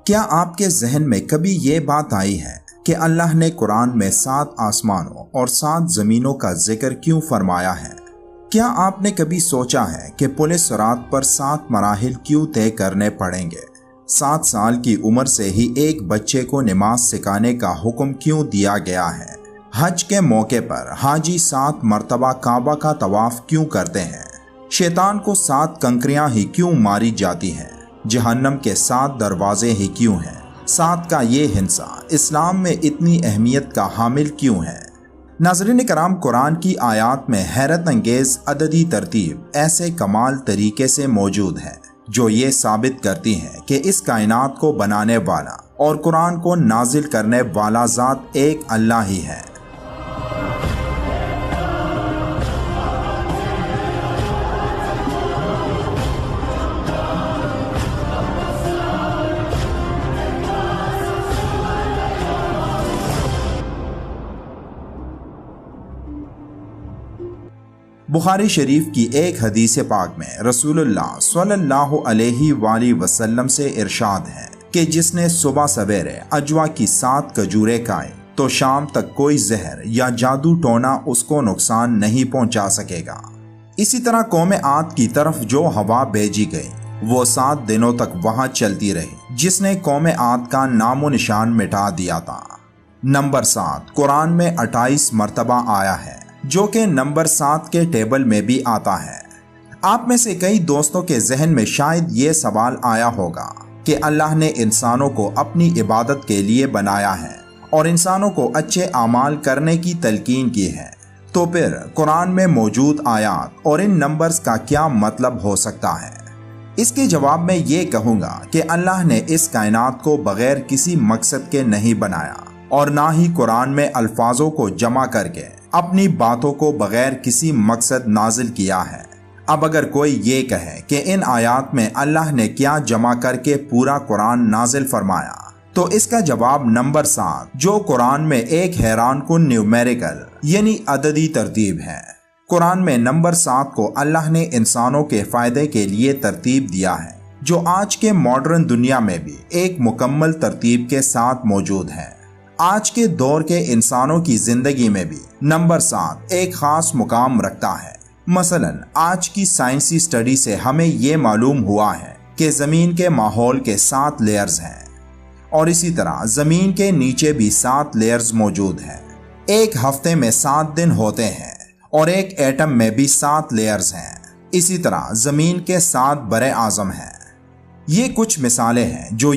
کیا آپ کے ذہن میں کبھی یہ بات آئی ہے کہ اللہ نے قرآن میں 7 آسمانوں اور 7 زمینوں کا ذکر کیوں فرمایا ہے؟ کیا آپ نے کبھی سوچا ہے کہ پل صراط پر 7 مراحل کیوں طے کرنے پڑیں گے؟ 7 سال کی عمر سے ہی ایک بچے کو نماز سکھانے کا حکم کیوں دیا گیا ہے؟ حج کے موقع پر حاجی 7 مرتبہ کعبہ کا طواف کیوں کرتے ہیں؟ شیطان کو 7 کنکریاں ہی کیوں ماری جاتی ہیں؟ جہنم کے 7 دروازے ہی کیوں ہیں؟ 7 کا یہ ہندسہ اسلام میں اتنی اہمیت کا حامل کیوں ہے؟ ناظرین کرام، قرآن کی آیات میں حیرت انگیز عددی ترتیب ایسے کمال طریقے سے موجود ہے جو یہ ثابت کرتی ہے کہ اس کائنات کو بنانے والا اور قرآن کو نازل کرنے والا ذات ایک اللہ ہی ہے۔ بخاری شریف کی ایک حدیث پاک میں رسول اللہ صلی اللہ علیہ وآلہ وسلم سے ارشاد ہے کہ جس نے صبح سویرے اجوا کی 7 کھجوریں کھائیں تو شام تک کوئی زہر یا جادو ٹونا اس کو نقصان نہیں پہنچا سکے گا۔ اسی طرح قوم عاد کی طرف جو ہوا بھیجی گئی وہ 7 دنوں تک وہاں چلتی رہی، جس نے قوم عاد کا نام و نشان مٹا دیا تھا۔ نمبر 7 قرآن میں 28 مرتبہ آیا ہے، جو کہ نمبر 7 کے ٹیبل میں بھی آتا ہے۔ آپ میں سے کئی دوستوں کے ذہن میں شاید یہ سوال آیا ہوگا کہ اللہ نے انسانوں کو اپنی عبادت کے لیے بنایا ہے اور انسانوں کو اچھے اعمال کرنے کی تلقین کی ہے، تو پھر قرآن میں موجود آیات اور ان نمبرز کا کیا مطلب ہو سکتا ہے؟ اس کے جواب میں یہ کہوں گا کہ اللہ نے اس کائنات کو بغیر کسی مقصد کے نہیں بنایا اور نہ ہی قرآن میں الفاظوں کو جمع کر کے اپنی باتوں کو بغیر کسی مقصد نازل کیا ہے۔ اب اگر کوئی یہ کہے کہ ان آیات میں اللہ نے کیا جمع کر کے پورا قرآن نازل فرمایا، تو اس کا جواب نمبر 7 جو قرآن میں ایک حیران کن نیومیریکل یعنی عددی ترتیب ہے۔ قرآن میں نمبر 7 کو اللہ نے انسانوں کے فائدے کے لیے ترتیب دیا ہے، جو آج کے ماڈرن دنیا میں بھی ایک مکمل ترتیب کے ساتھ موجود ہے۔ آج کے دور کے انسانوں کی زندگی میں بھی نمبر 7 ایک خاص مقام رکھتا ہے۔ مثلا آج کی سائنسی سٹڈی سے ہمیں یہ معلوم ہوا ہے کہ زمین کے ماحول کے 7 لیئرز ہیں، اور اسی طرح زمین کے نیچے بھی 7 لیئرز موجود ہیں۔ ایک ہفتے میں 7 دن ہوتے ہیں اور ایک ایٹم میں بھی 7 لیئرز ہیں۔ اسی طرح زمین کے 7 بر اعظم ہیں۔ یہ کچھ مثالیں ہیں جو